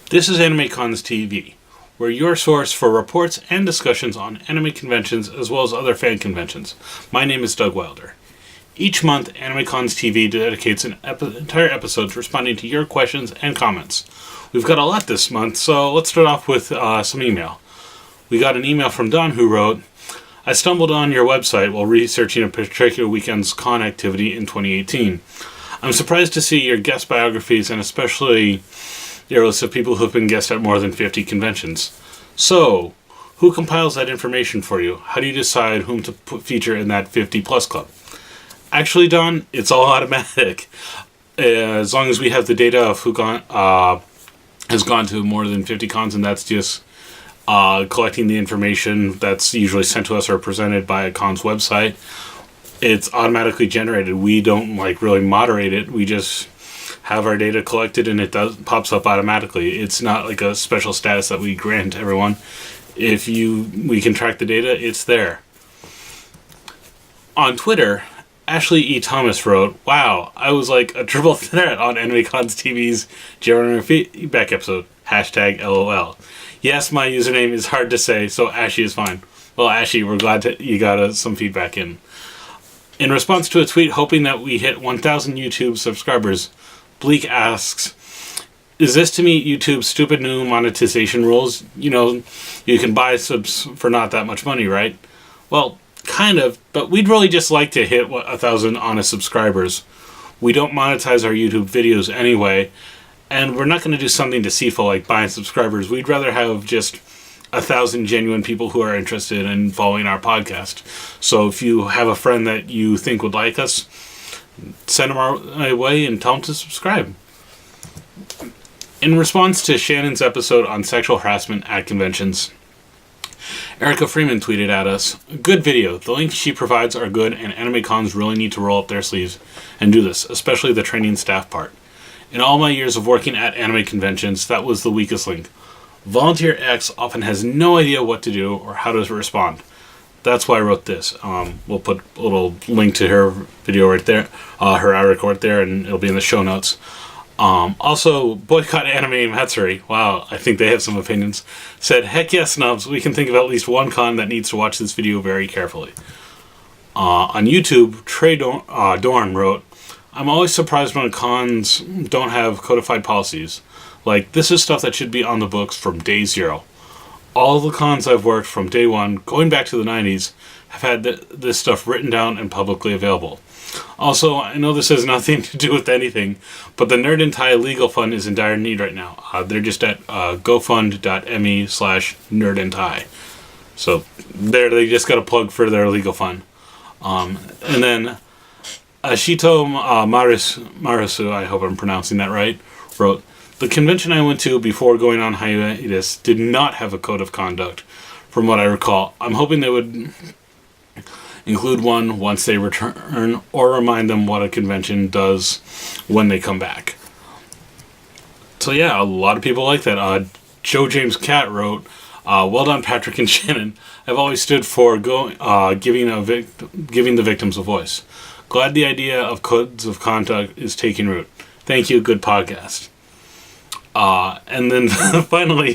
This is AnimeCons TV. We're your source for reports and discussions on anime conventions as well as other fan conventions. My name is Doug Wilder. Each month, AnimeCons TV dedicates an entire episode to responding to your questions and comments. We've got a lot this month, so let's start off with some email. We got an email from Don who wrote, I stumbled on your website while researching a particular weekend's con activity in 2018. I'm surprised to see your guest biographies and especially your list of people who have been guests at more than 50 conventions. So, who compiles that information for you? How do you decide whom to feature in that 50 plus club? Actually, Don, it's all automatic. As long as we have the data of who has gone to more than 50 cons, and that's just collecting the information that's usually sent to us or presented by a con's website, it's automatically generated. We don't really moderate it. We just have our data collected and it pops up automatically. It's not like a special status that we grant everyone. If we can track the data, it's there. On Twitter, Ashley E. Thomas wrote, wow, I was like a triple threat on AnimeCons TV's general feedback episode. #LOL. Yes, my username is hard to say, so Ashley is fine. Well, Ashley, we're glad that you got some feedback in. In response to a tweet hoping that we hit 1,000 YouTube subscribers, Bleak asks, is this to meet YouTube's stupid new monetization rules? You know, you can buy subs for not that much money, right? Well, kind of, but we'd really just like to hit 1,000 honest subscribers. We don't monetize our YouTube videos anyway, and we're not going to do something deceitful like buying subscribers. We'd rather have just 1,000 genuine people who are interested in following our podcast. So if you have a friend that you think would like us, send them our way and tell them to subscribe. In response to Shannon's episode on sexual harassment at conventions, Erica Friedman tweeted at us, good video. The links she provides are good and AnimeCons really need to roll up their sleeves and do this, especially the training staff part. In all my years of working at anime conventions, that was the weakest link. Volunteer X often has no idea what to do or how to respond. That's why I wrote this. We'll put a little link to her video right there, her article right there, and it'll be in the show notes. Also, Boycott Anime Matsuri, wow, I think they have some opinions, said, heck yes, snubs, we can think of at least one con that needs to watch this video very carefully. On YouTube, Trey Dorn wrote, I'm always surprised when cons don't have codified policies. Like, this is stuff that should be on the books from day zero. All the cons I've worked from day one, going back to the 90s, have had this stuff written down and publicly available. Also, I know this has nothing to do with anything, but the Nerd and Tie legal fund is in dire need right now. They're just at gofund.me/nerdandtie. So there, they just got a plug for their legal fund. And then Ashito Marisu, I hope I'm pronouncing that right, wrote, the convention I went to before going on hiatus did not have a code of conduct, from what I recall. I'm hoping they would include one once they return, or remind them what a convention does when they come back. So yeah, a lot of people like that. Joe James Catt wrote, well done, Patrick and Shannon. I've always stood for giving the victims a voice. Glad the idea of codes of conduct is taking root. Thank you, good podcast. And then finally,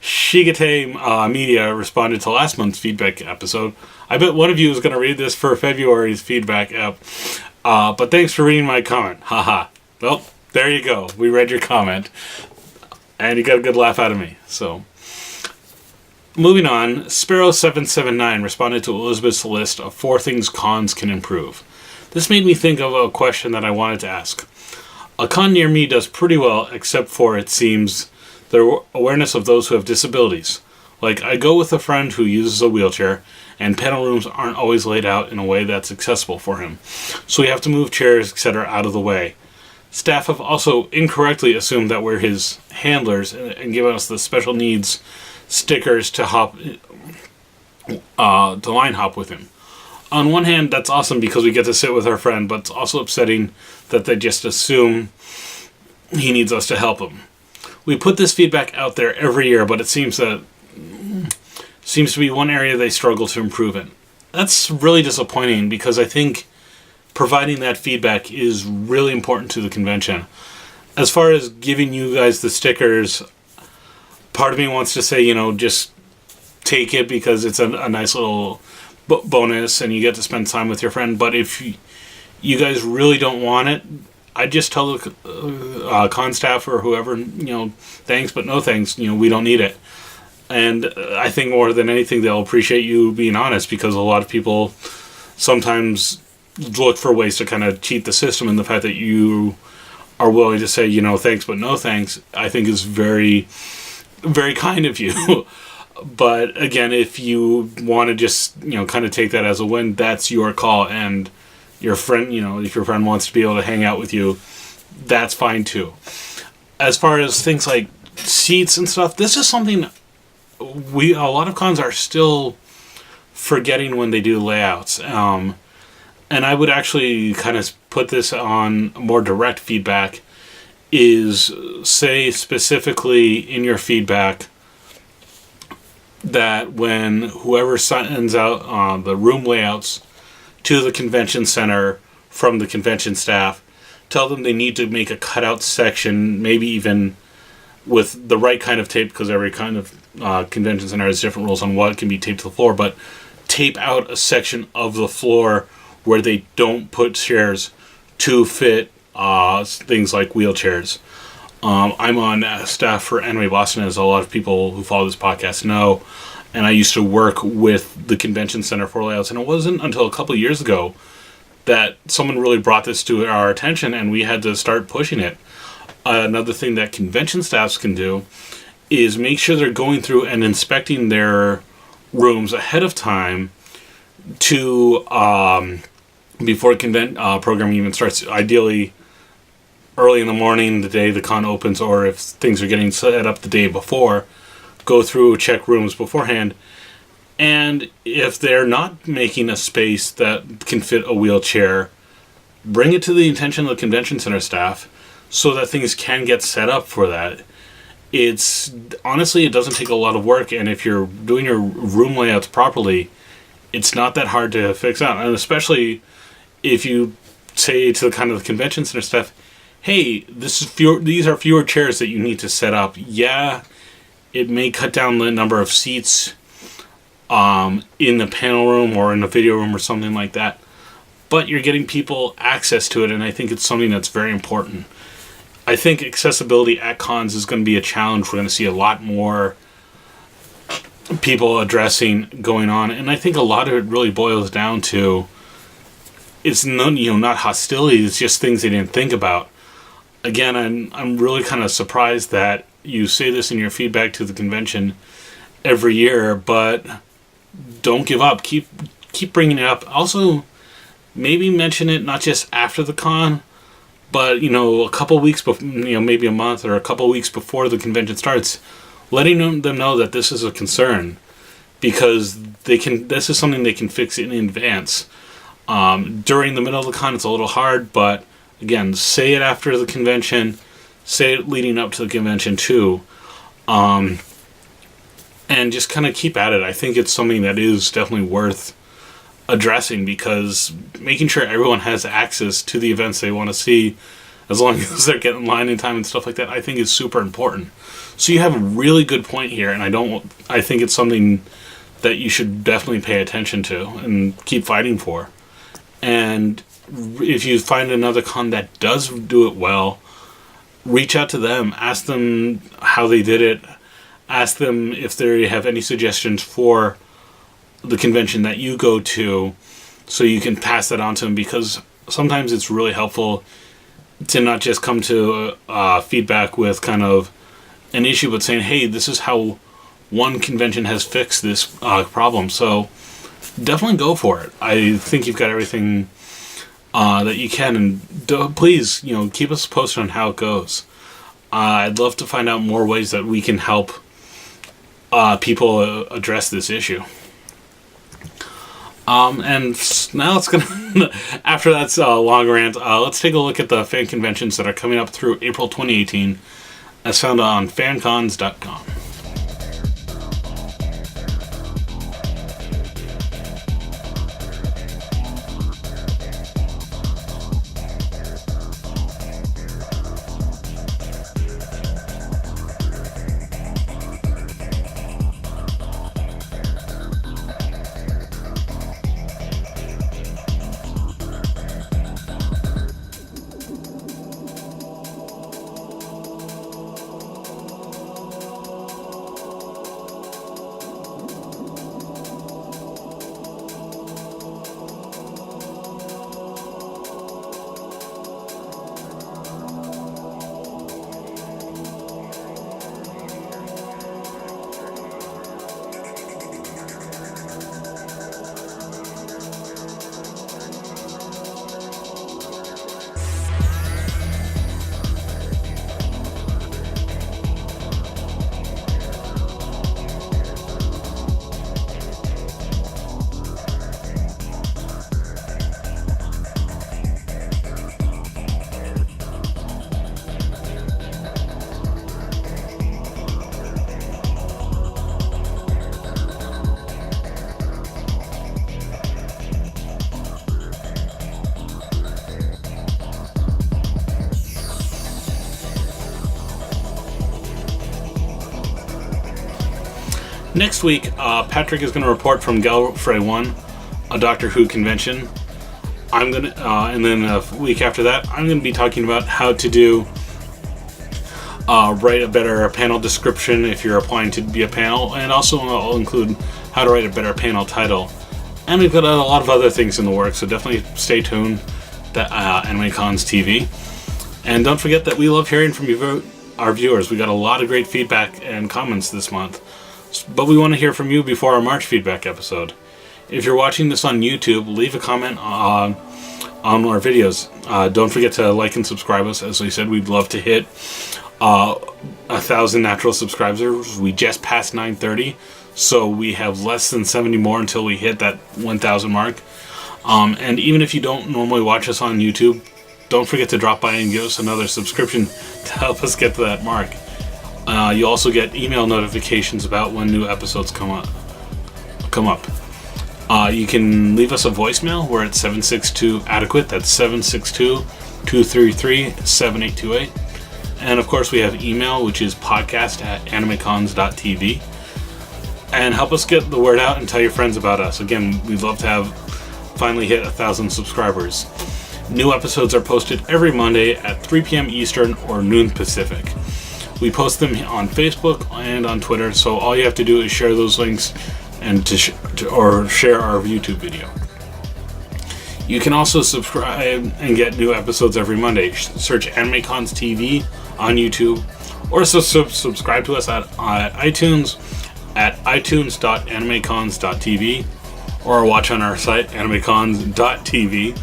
Shigete Media responded to last month's feedback episode. I bet one of you is going to read this for February's feedback app. But thanks for reading my comment. Haha. Well, there you go. We read your comment. And you got a good laugh out of me. So, moving on, Sparrow779 responded to Elizabeth's list of 4 things cons can improve. This made me think of a question that I wanted to ask. A con near me does pretty well, except for, it seems, the awareness of those who have disabilities. Like, I go with a friend who uses a wheelchair, and panel rooms aren't always laid out in a way that's accessible for him. So we have to move chairs, etc. out of the way. Staff have also incorrectly assumed that we're his handlers and given us the special needs stickers to line hop with him. On one hand, that's awesome because we get to sit with our friend, but it's also upsetting that they just assume he needs us to help him. We put this feedback out there every year, but it seems to be one area they struggle to improve in. That's really disappointing because I think providing that feedback is really important to the convention. As far as giving you guys the stickers, part of me wants to say, just take it because it's a nice little bonus and you get to spend time with your friend. But if you guys really don't want it, I just tell the con staff or whoever, thanks, but no thanks. We don't need it. And I think more than anything, they'll appreciate you being honest, because a lot of people sometimes look for ways to kind of cheat the system, and the fact that you are willing to say, thanks, but no thanks, I think is very, very kind of you. But again, if you want to just, kind of take that as a win, that's your call. And your friend, if your friend wants to be able to hang out with you, that's fine too. As far as things like seats and stuff, this is something a lot of cons are still forgetting when they do layouts. And I would actually kind of put this on more direct feedback, is say specifically in your feedback that when whoever sends out the room layouts to the convention center from the convention staff, tell them they need to make a cutout section, maybe even with the right kind of tape, because every kind of convention center has different rules on what can be taped to the floor, but tape out a section of the floor where they don't put chairs to fit things like wheelchairs. I'm on staff for Anime Boston, as a lot of people who follow this podcast know, and I used to work with the convention center for layouts, and it wasn't until a couple of years ago that someone really brought this to our attention, and we had to start pushing it. Another thing that convention staffs can do is make sure they're going through and inspecting their rooms ahead of time to before programming even starts. Ideally, early in the morning, the day the con opens, or if things are getting set up the day before, go through, check rooms beforehand. And if they're not making a space that can fit a wheelchair, bring it to the attention of the convention center staff so that things can get set up for that. It's honestly, it doesn't take a lot of work, and if you're doing your room layouts properly, it's not that hard to fix out. And especially if you say to the kind of the convention center staff, hey, these are fewer chairs that you need to set up. Yeah, it may cut down the number of seats in the panel room or in the video room or something like that, but you're getting people access to it, and I think it's something that's very important. I think accessibility at cons is going to be a challenge. We're going to see a lot more people addressing going on, and I think a lot of it really boils down to it's not hostility, it's just things they didn't think about. Again, I'm really kind of surprised that you say this in your feedback to the convention every year, but don't give up. Keep bringing it up. Also, maybe mention it not just after the con, but a couple weeks before, maybe a month or a couple weeks before the convention starts, letting them know that this is a concern, because this is something they can fix in advance. During the middle of the con, it's a little hard, but again, say it after the convention, say it leading up to the convention too, and just kind of keep at it. I think it's something that is definitely worth addressing, because making sure everyone has access to the events they want to see, as long as they're getting in line in time and stuff like that, I think is super important. So you have a really good point here, and I think it's something that you should definitely pay attention to and keep fighting for. And if you find another con that does do it well, reach out to them, ask them how they did it, ask them if they have any suggestions for the convention that you go to, so you can pass that on to them, because sometimes it's really helpful to not just come to feedback with kind of an issue, but saying, hey, this is how one convention has fixed this problem. So definitely go for it. I think you've got everything that you can, and please, keep us posted on how it goes. I'd love to find out more ways that we can help people address this issue. And now it's gonna, after that long rant, let's take a look at the fan conventions that are coming up through April 2018, as found on fancons.com. Next week, Patrick is going to report from Gallifrey 1, a Doctor Who convention. And then a week after that, I'm going to be talking about how to do write a better panel description if you're applying to be a panel, and also I'll include how to write a better panel title. And we've got a lot of other things in the works, so definitely stay tuned to AnimeCons TV. And don't forget that we love hearing from you, our viewers. We got a lot of great feedback and comments this month, but we want to hear from you before our March feedback episode. If you're watching this on YouTube, leave a comment on our videos. Don't forget to like and subscribe us. As we said, we'd love to hit 1,000 natural subscribers. We just passed 930, so we have less than 70 more until we hit that 1,000 mark. And even if you don't normally watch us on YouTube, don't forget to drop by and give us another subscription to help us get to that mark. You also get email notifications about when new episodes come up. You can leave us a voicemail. We're at 762-ADEQUATE. That's 762-233-7828. And of course we have email, which is podcast@animecons.tv. And help us get the word out and tell your friends about us. Again, we'd love to have finally hit 1,000 subscribers. New episodes are posted every Monday at 3 p.m. Eastern or noon Pacific. We post them on Facebook and on Twitter, so all you have to do is share those links and or share our YouTube video. You can also subscribe and get new episodes every Monday. Search AnimeCons TV on YouTube, or subscribe to us at iTunes at itunes.animecons.tv, or watch on our site animecons.tv,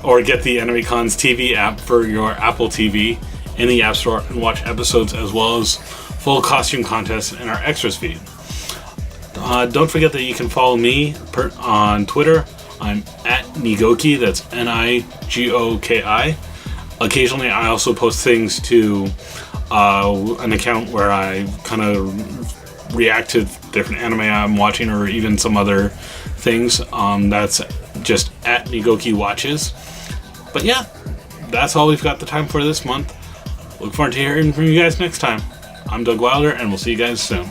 or get the AnimeCons TV app for your Apple TV in the App Store and watch episodes as well as full costume contests in our extras feed. Don't forget that you can follow me on Twitter. I'm at Nigoki, that's Nigoki. Occasionally I also post things to an account where I kind of react to different anime I'm watching, or even some other things. That's just at Nigoki Watches. But yeah, that's all we've got the time for this month. Look forward to hearing from you guys next time. I'm Doug Wilder, and we'll see you guys soon.